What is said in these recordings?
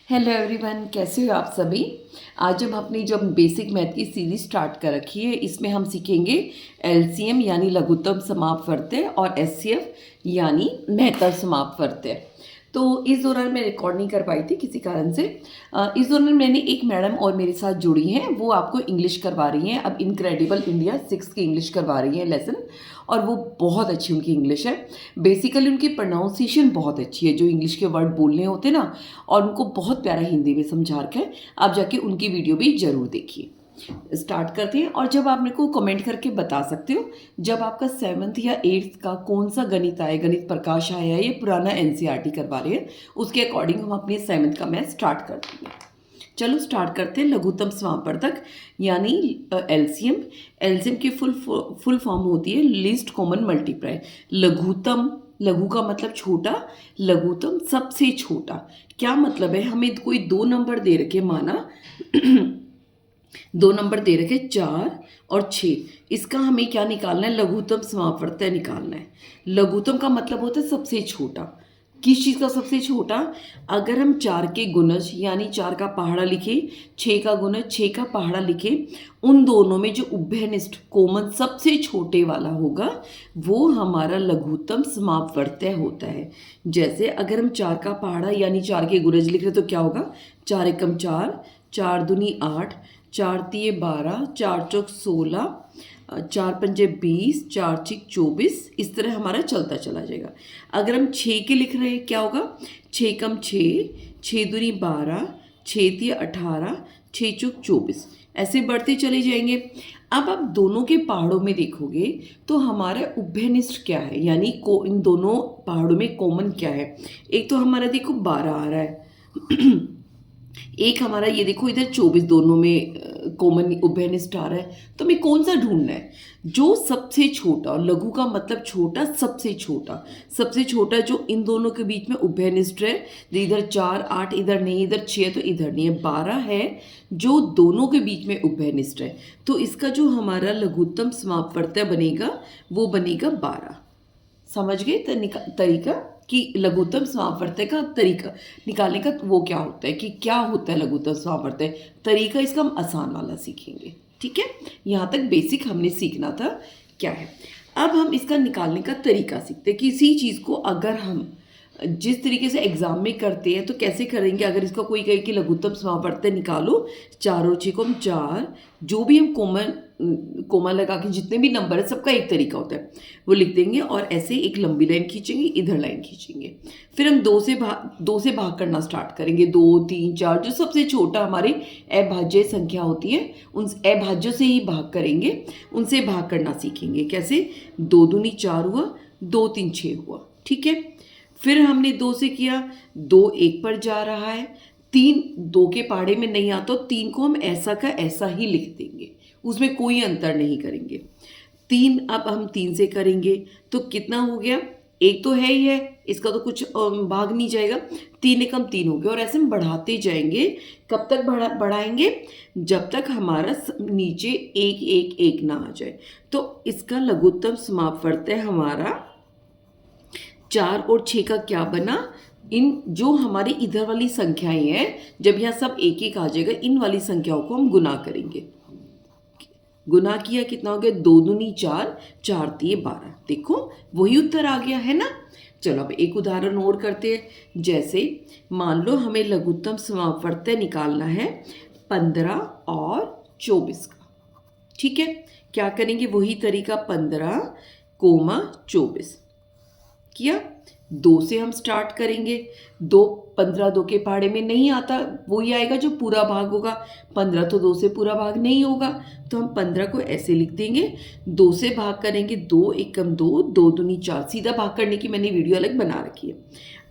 Hello everyone, कैसे हो आप सभी। आज हम अपनी जो बेसिक मैथ की सीरीज स्टार्ट कर रखी है, इसमें हम सीखेंगे एलसीएम यानी लघुत्तम समापवर्त्य और एचसीएफ यानी मेहतर समापवर्त्य। तो इस दौरान मैं रिकॉर्ड नहीं कर पाई थी किसी कारण से। इस दौरान मैंने एक मैडम और मेरे साथ जुड़ी हैं, वो आपको इंग्लिश करवा रही हैं। अब इनक्रेडिबल इंडिया 6 की इंग्लिश करवा रही हैं लेसन, और वो बहुत अच्छी उनकी इंग्लिश है। बेसिकली उनकी प्रोनाउंसिएशन बहुत अच्छी है, जो इंग्लिश के वर्ड बोलने होते ना, और उनको बहुत प्यारा हिंदी में समझा रखा है। आप जाके उनकी वीडियो भी ज़रूर देखिए। स्टार्ट करते हैं। और जब आप मेरे को कमेंट करके बता सकते हो जब आपका 7th या 8th का कौन सा गणित आए, गणित प्रकाश आया है, ये पुराना एनसीईआरटी करवा रहे हैं, उसके अकॉर्डिंग हम अपने 7th का मैथ स्टार्ट कर देंगे। चलो स्टार्ट करते हैं। लघुत्तम समापवर्तक यानी एलसीएम। एलसीएम की फुल फॉर्म होती है लीस्ट कॉमन मल्टीप्लाई। लघुत्तम, लघु का मतलब छोटा, लघुत्तम सबसे छोटा। क्या मतलब है, हमें कोई दो नंबर दे रखे, माना दो नंबर दे रखे 4 और 6, इसका हमें क्या निकालना है, लघुत्तम समापवर्त्य निकालना है। लघुत्तम का मतलब होता है सबसे छोटा। किस चीज़ का सबसे छोटा, अगर हम 4 के गुणज यानी 4 का पहाड़ा लिखे, 6 का गुणज 6 का पहाड़ा लिखे, उन दोनों में जो उभयनिष्ठ कॉमन सबसे छोटे वाला होगा वो हमारा लघुत्तम समापवर्त्य होता है। जैसे अगर हम 4 का पहाड़ा यानी 4 के गुणज लिख रहे तो क्या होगा, 4 एकम 4, 4 दूनी 8, 4 तिये 12, 4 चौक 16, 4 पंजे 20, 4 छिक 24, इस तरह हमारा चलता चला जाएगा। अगर हम 6 के लिख रहे हैं क्या होगा, 6 कम 6, 6 दूनी 12, 6 तिये 18, 6 चौक 24, ऐसे बढ़ते चले जाएंगे। अब आप दोनों के पहाड़ों में देखोगे तो हमारा उभयनिष्ठ क्या है, यानी इन दोनों पहाड़ों में कॉमन क्या है। एक तो हमारा देखो 12 आ रहा है एक हमारा ये देखो इधर 24, दोनों में कॉमन उभयनिष्ठ आ रहा है। तो हमें कौन सा ढूंढना है, जो सबसे छोटा। और लघु का मतलब छोटा, सबसे छोटा। सबसे छोटा जो इन दोनों के बीच में उभयनिष्ठ है। इधर 4 8 इधर नहीं, इधर 6 तो इधर नहीं है, 12 है जो दोनों के बीच में उभयनिष्ठ है। तो इसका जो हमारा लघुत्तम समापवर्त्य बनेगा वो बनेगा 12। समझ गए तरीका कि लघुत्तम समापवर्त्य का तरीका निकालने का वो क्या होता है, कि क्या होता है लघुत्तम समापवर्त्य। तरीका इसका हम आसान वाला सीखेंगे, ठीक है। यहाँ तक बेसिक हमने सीखना था क्या है। अब हम इसका निकालने का तरीका सीखते हैं। किसी चीज़ को अगर हम जिस तरीके से एग्जाम में करते हैं तो कैसे करेंगे। अगर इसका कोई कहे कि लघुत्तम समापवर्त्य निकालो, 4 और 6 को हम 4, जो भी हम कोमा लगा के जितने भी नंबर है सबका एक तरीका होता है, वो लिख देंगे और ऐसे एक लंबी लाइन खींचेंगे, इधर लाइन खींचेंगे। फिर हम दो से भाग करना स्टार्ट करेंगे, 2 3 4, जो सबसे छोटा हमारी अभाज्य संख्या होती है उन अभाज्यों से ही भाग करेंगे, उनसे भाग करना सीखेंगे। कैसे, 2 दूनी 4 हुआ, 2 3 6 हुआ, ठीक है। फिर हमने 2 से किया, 2 1 पर जा रहा है, 3 2 के पहाड़े में नहीं आता, 3 को हम ऐसा का ऐसा ही लिख देंगे, उसमें कोई अंतर नहीं करेंगे। 3 अब हम 3 से करेंगे तो कितना हो गया, एक तो है ही है, इसका तो कुछ भाग नहीं जाएगा, 3 एकम 3 हो गया। और ऐसे हम बढ़ाते जाएंगे, कब तक बढ़ाएंगे, जब तक हमारा नीचे 1 1 1 ना आ जाए। तो इसका लघुत्तम समापवर्त्य हमारा 4 और 6 का क्या बना, इन जो हमारी इधर वाली संख्याएं हैं, जब यहाँ सब 1 1 आ जाएगा, इन वाली संख्याओं को हम गुना करेंगे। गुना किया, कितना हो गया, 2 दूनी 4, 4 तिये 12, देखो वही उत्तर आ गया है ना। चलो अब एक उदाहरण और करते हैं। जैसे मान लो हमें लघुत्तम समापवर्त्य निकालना है 15 और 24 का, ठीक है। क्या करेंगे, वही तरीका, 15 कोमा 24 किया। 2 से हम स्टार्ट करेंगे, 2 15 2 के पहाड़े में नहीं आता, वही आएगा जो पूरा भाग होगा। 15 तो 2 से पूरा भाग नहीं होगा, तो हम 15 को ऐसे लिख देंगे। 2 से भाग करेंगे, 2 एकम 2, 2 दूनी 4, सीधा भाग करने की मैंने वीडियो अलग बना रखी है।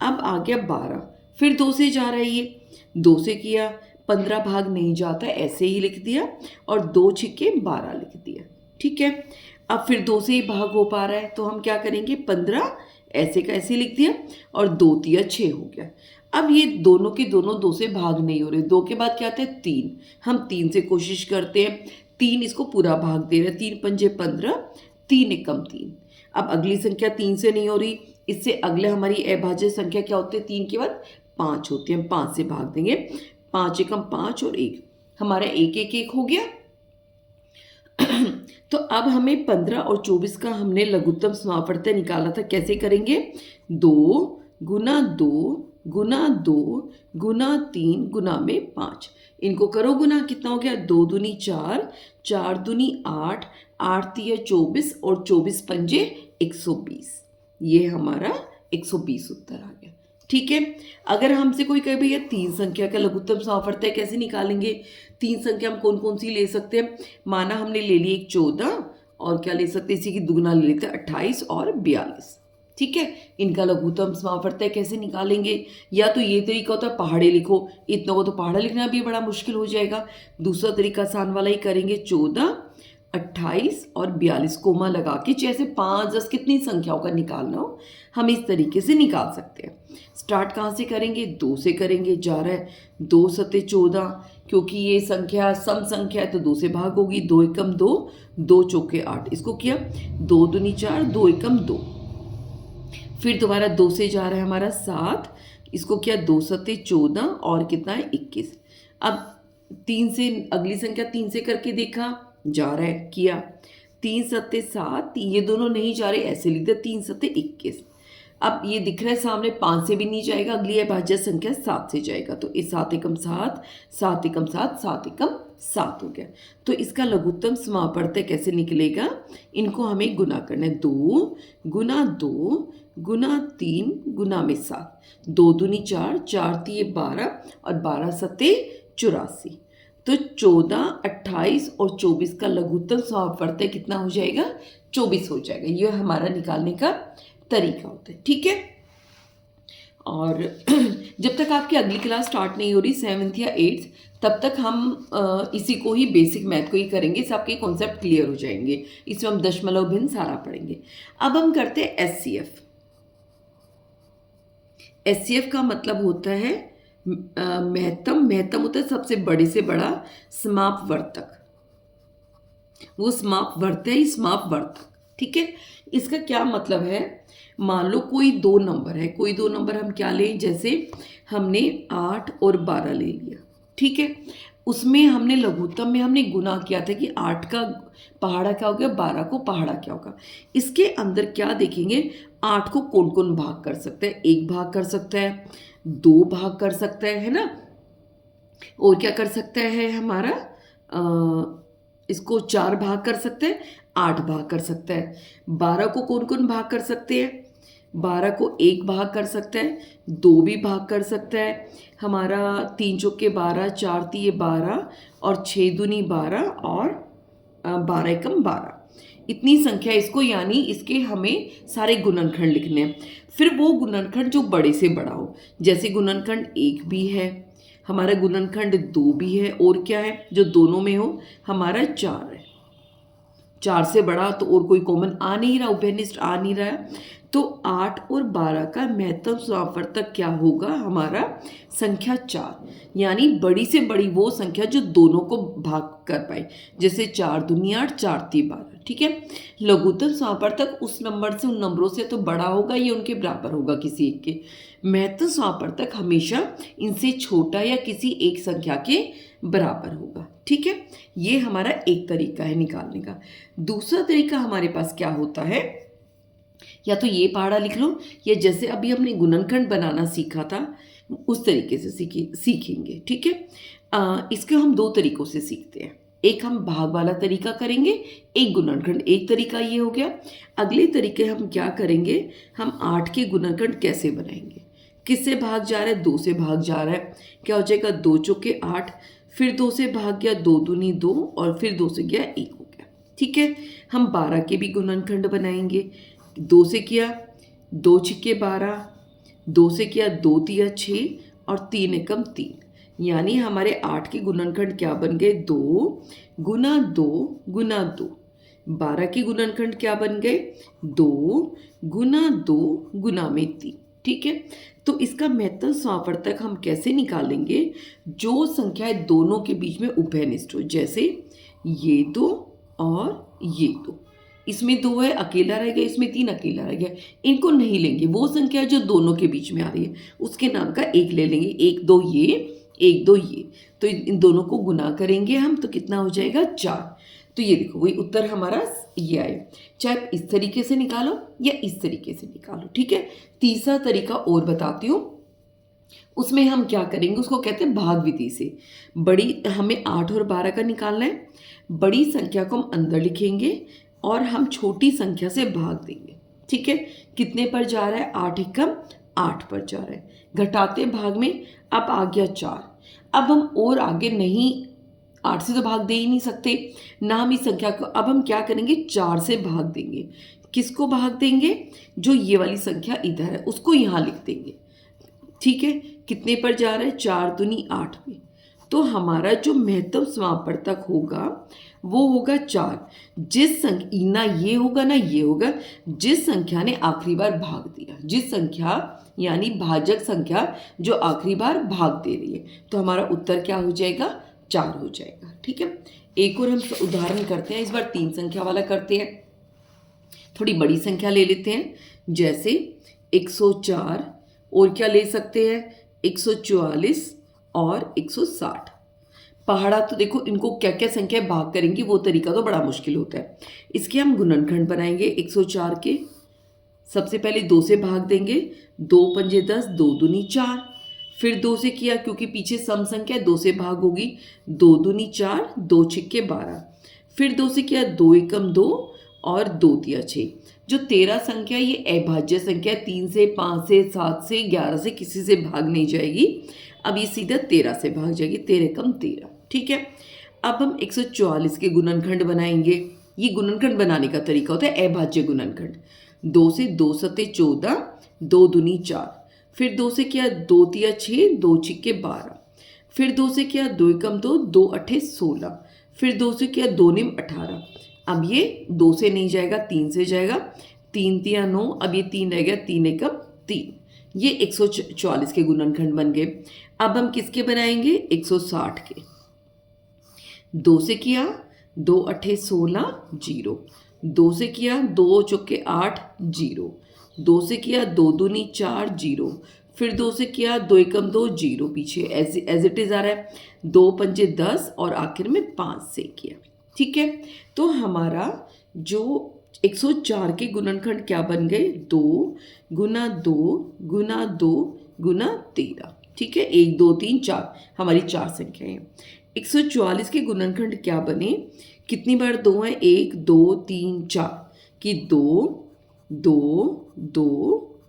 अब आ गया 12, फिर 2 से जा रहा है ये, 2 से किया, 15 भाग नहीं जाता, ऐसे ही लिख दिया, और 2 छिके 12 लिख दिया, ठीक है। अब फिर 2 से ही भाग हो पा रहा है तो हम क्या करेंगे, 15 ऐसे का ऐसे लिख दिया, और 2 तिया 6 हो गया। अब ये दोनों के दोनों 2 से भाग नहीं हो रहे, 2 के बाद क्या आता है 3, हम 3 से कोशिश करते हैं, 3 इसको पूरा भाग दे रहा है, 3 पंजे 15, 3 एकम 3। अब अगली संख्या 3 से नहीं हो रही, इससे अगले हमारी अभाज्य संख्या क्या होती है, 3 के बाद 5 होते हैं, 5 से भाग देंगे, 5 एकम 5 और 1, हमारा 1 1 1 हो गया। तो अब हमें 15 और 24 का हमने लघुत्तम समापवर्तय निकाला था, कैसे करेंगे? 2 गुना 2 गुना 2 गुना 3 गुना में 5, इनको करो गुना, कितना हो गया? 2 दूनी 4, 4 दूनी 8, 8 तिया 24 और 24 पंजे 120, ये हमारा 120 उत्तर आ गया। ठीक है, अगर हमसे कोई कहे भैया 3 संख्या का लघुत्तम समापवर्तय कैसे निकालेंगे? 3 संख्या हम कौन कौन सी ले सकते हैं? माना हमने ले ली एक 14, और क्या ले सकते हैं, इसी की दुगुना ले लेते हैं 28 और 42। ठीक है, इनका लघुत्तम समापवर्तय कैसे निकालेंगे? या तो ये तरीका होता है पहाड़े लिखो, इतनों को तो पहाड़ा लिखना भी बड़ा मुश्किल हो जाएगा। दूसरा तरीका आसान वाला ही करेंगे, 14, 28 और 42 कोमा लगा के, जैसे 5 10 कितनी संख्याओं का निकालना हो हम इस तरीके से निकाल सकते हैं। स्टार्ट कहाँ से करेंगे? 2 से करेंगे, जा रहा है 2 सते 14, क्योंकि ये संख्या सम संख्या है तो 2 से भाग होगी, 2 एकम 2, 2 चौके 8, इसको किया 2 दूनी 4, 2 एकम 2, फिर दोबारा 2 से जा रहा है हमारा 7, इसको किया 2 सते 14 और कितना है 21। अब 3 से अगली संख्या 3 से करके देखा, जा रहा है, किया 3 सत्ते 7, ये दोनों नहीं जा रहे, ऐसे लिख दिया 3 सत्ते 21। अब ये दिख रहा है सामने 5 से भी नहीं जाएगा, अगली अभाज्य संख्या 7 से जाएगा, तो इस 7 एकम 7, 7 एकम 7, 7 एकम 7 हो गया। तो इसका लघुत्तम समापवर्तय कैसे निकलेगा? इनको हमें गुना करना है, 2 गुना 2 गुना 3 गुना में 7, 2 दूनी 4, 4 तिये 12 और 12 सत्ते 84, तो 14, 28 और 24 का लघुत्तम समापवर्तय कितना हो जाएगा? 24 हो जाएगा। यह हमारा निकालने का तरीका होता है। ठीक है, और जब तक आपकी अगली क्लास स्टार्ट नहीं हो रही 7th या 8th, तब तक हम इसी को ही, बेसिक मैथ को ही करेंगे, इससे आपके कॉन्सेप्ट क्लियर हो जाएंगे। इसमें हम दशमलव भिन्न सारा पढ़ेंगे। अब हम करते हैं एचसीएफ। एचसीएफ का मतलब होता है महत्तम होता है सबसे बड़े से बड़ा समापवर्तक, वो समापवर्तय ही समापवर्तक। ठीक है, इसका क्या मतलब है? मान लो कोई 2 नंबर है, कोई 2 नंबर हम क्या लें, जैसे हमने 8 और 12 ले लिया। ठीक है, उसमें हमने लघुत्तम में हमने गुना किया था कि 8 का पहाड़ा क्या हो गया, 12 को पहाड़ा क्या होगा। इसके अंदर क्या देखेंगे, 8 को कौन कौन भाग कर सकता है? 1 भाग कर सकता है, 2 भाग कर सकता है ना, और क्या कर सकता है हमारा, इसको 4 भाग कर सकते हैं, 8 भाग कर सकता है। 12 को कौन कौन भाग कर सकते हैं? 12 को 1 भाग कर सकता है, 2 भी भाग कर सकता है, हमारा 3 चौके 12, 4 तिये 12 और 6 दूनी 12 और 12 एकम 12, इतनी संख्या इसको, यानी इसके हमें सारे गुणनखंड लिखने हैं। फिर वो गुणनखंड जो बड़े से बड़ा हो, जैसे गुणनखंड 1 भी है हमारा, गुणनखंड 2 भी है, और क्या है जो दोनों में हो, हमारा 4 है। 4 से बड़ा तो और कोई कॉमन आ नहीं रहा, उभयनिष्ठ आ नहीं रहा है, तो 8 और 12 का महत्तम समापवर्तक क्या होगा हमारा? संख्या 4, यानी बड़ी से बड़ी वो संख्या जो दोनों को भाग कर पाए, जैसे 4 दूनी 8, 4 तिये 12। ठीक है, लघुत्तम समापवर्तक उस नंबर से, उन नंबरों से तो बड़ा होगा या उनके बराबर होगा किसी एक के। महत्तम समापवर्तक हमेशा इनसे छोटा या किसी एक संख्या के बराबर होगा। ठीक है, ये हमारा एक तरीका है निकालने का। दूसरा तरीका हमारे पास क्या होता है, या तो ये पहाड़ा लिख लो, या जैसे अभी हमने गुणनखंड बनाना सीखा था उस तरीके से सीखेंगे। ठीक है, इसके हम 2 तरीकों से सीखते हैं, एक हम भाग वाला तरीका करेंगे, एक गुणनखंड। एक तरीका ये हो गया। अगले तरीके हम क्या करेंगे, हम 8 के गुणनखंड कैसे बनाएंगे। किससे भाग जा रहा है? 2 से भाग जा रहा है, क्या हो जाएगा 2 चौके 8, फिर 2 से भाग गया, 2 दूनी 2 और फिर 2 से गया 1 हो गया। ठीक है, हम 12 के भी गुणनखंड बनाएंगे। 2 से किया 2 छिक्के 12, 2 से किया 2 तिया 6 और 3 एकम 3, यानी हमारे 8 के गुणनखंड क्या बन गए, 2 गुना 2 गुना 2। 12 के गुणनखंड क्या बन गए, 2 गुना 2 गुना में 3। ठीक है, तो इसका महत्तम समापवर्तक हम कैसे निकालेंगे, जो संख्याएं दोनों के बीच में उभयनिष्ठ हो, जैसे ये 2 और ये 2, इसमें 2 है, अकेला रह गया, इसमें 3 अकेला रह गया, इनको नहीं लेंगे। वो संख्या जो दोनों के बीच में आ रही है उसके नाम का 1 ले लेंगे। 1 2 ये, 1 2 ये, तो इन दोनों को गुना करेंगे हम, तो कितना हो जाएगा 4। तो ये देखो वही उत्तर हमारा ये आए। चाहे इस तरीके से निकालो या इस तरीके से निकालो, ठीक है। तीसरा तरीका और बताती हूँ, उसमें हम क्या करेंगे, उसको कहते हैं भाग विधि से। बड़ी हमें 8 और 12 का निकालना है। बड़ी संख्या को हम अंदर लिखेंगे और हम छोटी संख्या से भाग देंगे, ठीक है। कितने पर जा रहा है, 8 एकम 8 पर जा रहा है। घटाते भाग में अब आ गया 4। अब हम और आगे नहीं, 8 से तो भाग दे ही नहीं सकते ना हम इस संख्या को। अब हम क्या करेंगे, 4 से भाग देंगे। किसको भाग देंगे, जो ये वाली संख्या इधर है उसको यहाँ लिख देंगे, ठीक है। कितने पर जा रहा है, 4 दूनी 8 पे। तो हमारा जो महत्तम समापवर्तक होगा वो होगा 4। जिस संख्या, ना ये होगा ना ये होगा, जिस संख्या ने आखिरी बार भाग दिया, जिस संख्या यानी भाजक संख्या जो आखिरी बार भाग दे रही है, तो हमारा उत्तर क्या हो जाएगा, 4 हो जाएगा, ठीक है। एक और हम उदाहरण करते हैं, इस बार 3 संख्या वाला करते हैं। थोड़ी बड़ी संख्या ले लेते हैं, जैसे 104, और क्या ले सकते हैं, 144 और 160। पहाड़ा तो देखो इनको क्या क्या संख्या भाग करेंगी वो तरीका तो बड़ा मुश्किल होता है। इसके हम गुणनखंड बनाएंगे। 104 के सबसे पहले 2 से भाग देंगे, 2 पंजे 10, 2 दूनी 4। फिर 2 से किया, क्योंकि पीछे सम संख्या 2 से भाग होगी, 2 दूनी 4, 2 छिक्के 12। फिर 2 से किया, 2 एकम 2 और 2 तिया 6। जो 13 संख्या ये अभाज्य संख्या, 3 से 5 से 7 से 11 से किसी से भाग नहीं जाएगी। अब ये सीधा 13 से भाग जाएगी, 13 एकम 13, ठीक है। अब हम 144 के गुणनखंड बनाएंगे। ये गुणनखंड बनाने का तरीका होता है अभाज्य गुणनखंड। 2 से 2 सते 14, 2 दूनी 4। फिर 2 से किया, 2 तिया 6, 2 छिक्के 12। फिर 2 से किया, 2 एकम 2, 2 अट्ठे 16। फिर 2 से किया, 2 निम 18। अब ये 2 से नहीं जाएगा, 3 से जाएगा, 3 तिया 9। अब ये 3 रह गया, 3 एकम 3। ये 144 के गुणनखंड बन गए। अब हम किसके बनाएंगे, 160 के। 2 से किया, 2 अट्ठे 16, 0। 2 से किया, 2 चौके 8, 0। 2 से किया, 2 दूनी 4, 0। फिर 2 से किया, 2 एकम 2, 0 पीछे एज इट इज़ आ रहा है। 2 पंजे 10 और आखिर में 5 से किया, ठीक है। तो हमारा जो 104 के गुणनखंड क्या बन गए, 2 गुना 2 गुना 2 गुना 13, ठीक है। 1 2 3 4 हमारी 4 संख्याएं। 144 के गुणनखंड क्या बने, कितनी बार 2 है, 1 2 3 4 कि 2 2 2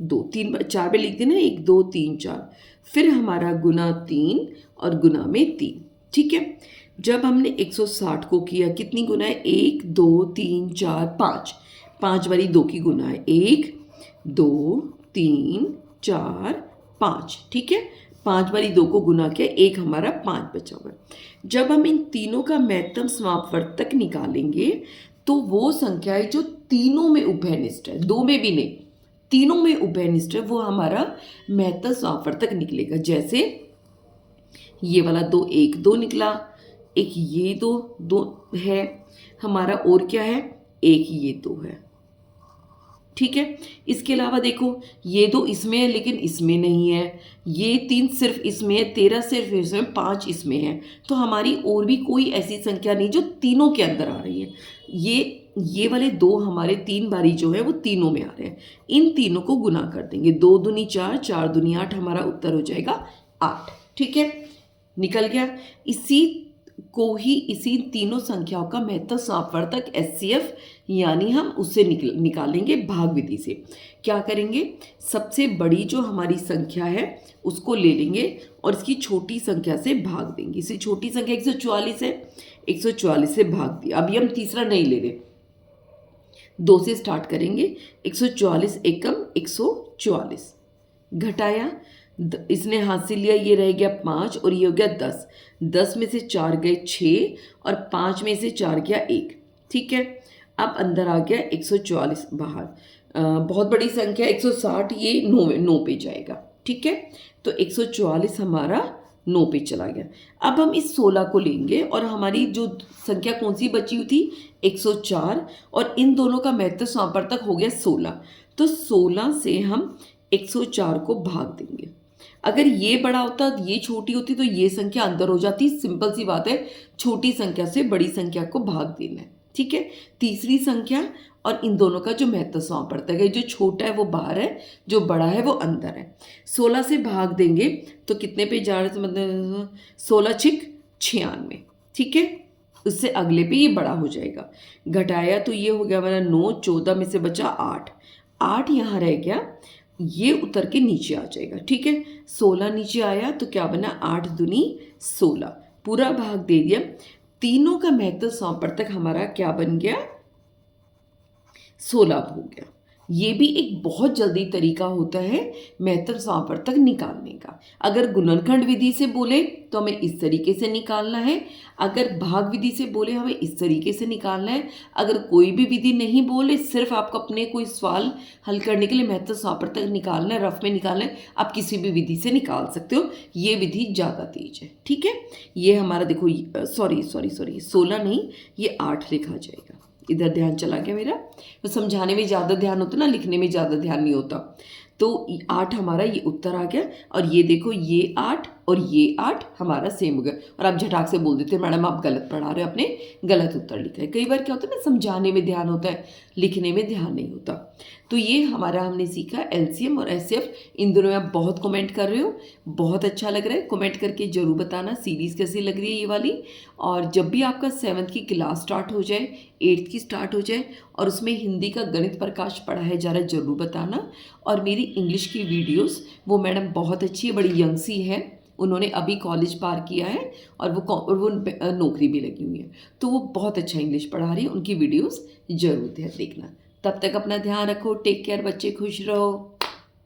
2 3 बार 4 पे लिख देना, 1 2 3 4। फिर हमारा गुना 3 और गुना में 3, ठीक है। जब हमने 160 को किया, कितनी गुना है, 1 2 3 4 5, 5 वाली 2 की गुना है, 1 2 3 4 5, ठीक है। 5 वाली 2 को गुना किया, 1 हमारा 5 बचा हुआ है। जब हम इन तीनों का महत्तम समापवर्तक निकालेंगे तो वो संख्या है जो तीनों में उभयनिष्ठ है, 2 में भी नहीं, तीनों में उभयनिष्ठ है, वो हमारा महत्तम समापवर्तक निकलेगा। जैसे ये वाला 2 1 2 निकला, एक ये 2 2 है हमारा, और क्या है, एक ये 2 है, ठीक है। इसके अलावा देखो ये 2 इसमें है लेकिन इसमें नहीं है, ये 3 सिर्फ इसमें है, 13 सिर्फ इसमें, 5 इसमें है। तो हमारी और भी कोई ऐसी संख्या नहीं जो तीनों के अंदर आ रही है। ये वाले 2 हमारे 3 बारी जो है वो तीनों में आ रहे हैं। इन तीनों को गुना कर देंगे, 2 दूनी 4, 4 दूनी 8, हमारा उत्तर हो जाएगा 8, ठीक है। निकल गया। इसी तीनों संख्याओं का महत्तम समापवर्तक HCF यानी हम उससे निकालेंगे भाग विधि से। क्या करेंगे, सबसे बड़ी जो हमारी संख्या है उसको ले लेंगे और इसकी छोटी संख्या से भाग देंगे। इसी छोटी संख्या 144 है, 144 से भाग दिया। अभी हम तीसरा नहीं ले रहे, 2 से स्टार्ट करेंगे। 144 एकम 144 घटाया, इसने हाथ से लिया, ये रह गया 5 और ये हो गया 10। 10 में से 4 गए 6 और 5 में से 4 गया 1, ठीक है। अब अंदर आ गया 144 बाहर। बहुत बड़ी संख्या 160, ये 9 पे जाएगा, ठीक है। तो 144 हमारा 9 पे चला गया। अब हम इस 16 को लेंगे और हमारी जो संख्या कौन सी बची हुई थी 104, और इन दोनों का महत्व समापवर्तक हो गया 16। तो 16 से हम 104 को भाग देंगे। अगर ये बड़ा होता ये छोटी होती तो ये संख्या अंदर हो जाती। सिंपल सी बात है, छोटी संख्या से बड़ी संख्या को भाग देना है। ठीक है, तीसरी संख्या और इन दोनों का जो महत्व समापवर्तक है, जो छोटा है वो बाहर है, जो बड़ा है वो अंदर है। 16 से भाग देंगे तो कितने पे जा रहे, मतलब 16 छिक 96। ठीक है, उससे अगले पे ये बड़ा हो जाएगा। घटाया तो ये हो गया हमारा 9, 14 में से बचा 8, 8 यहाँ रह गया, ये उतर के नीचे आ जाएगा। ठीक है, 16 नीचे आया तो क्या बना, 8 दूनी 16, पूरा भाग दे दिया। तीनों का महत्व समापवर्तक हमारा क्या बन गया, 16 हो गया। ये भी एक बहुत जल्दी तरीका होता है महत्व समापवर्तक निकालने का। अगर गुणनखंड विधि से बोले तो हमें इस तरीके से निकालना है, अगर भाग विधि से बोले हमें इस तरीके से निकालना है। अगर कोई भी विधि नहीं बोले, सिर्फ आपको अपने कोई सवाल हल करने के लिए महत्व समापवर्तक निकालना है, रफ में निकालना है, आप किसी भी विधि से निकाल सकते हो। ये विधि ज़्यादा तेज है। ठीक है, ये हमारा देखो, सॉरी 16 नहीं, ये 8 लिखा जाएगा। इधर ध्यान चला गया मेरा, तो समझाने में ज़्यादा ध्यान होता ना, लिखने में ज़्यादा ध्यान नहीं होता। तो 8 हमारा ये उत्तर आ गया, और ये देखो ये 8 और ये 8 हमारा सेम हो गया। और आप झटाक से बोल देते मैडम आप गलत पढ़ा रहे हो, आपने गलत उत्तर लिखा है। कई बार क्या होता है ना, समझाने में ध्यान होता है, लिखने में ध्यान नहीं होता। तो ये हमारा हमने सीखा एलसीएम और एचसीएफ। इन दोनों में आप बहुत कमेंट कर रहे हो, बहुत अच्छा लग रहा है। कमेंट करके ज़रूर बताना सीरीज़ कैसी लग रही है ये वाली। और जब भी आपका 7th की क्लास स्टार्ट हो जाए, 8th की स्टार्ट हो जाए और उसमें हिंदी का गणित प्रकाश पढ़ाया जा रहा है, ज़रूर बताना। और मेरी इंग्लिश की वीडियोस, वो मैडम बहुत अच्छी है, बड़ी यंग सी है, उन्होंने अभी कॉलेज पार किया है और वो नौकरी भी लगी हुई है, तो वो बहुत अच्छा इंग्लिश पढ़ा रही है। उनकी वीडियोस ज़रूर देखना। तब तक अपना ध्यान रखो, टेक केयर, बच्चे खुश रहो।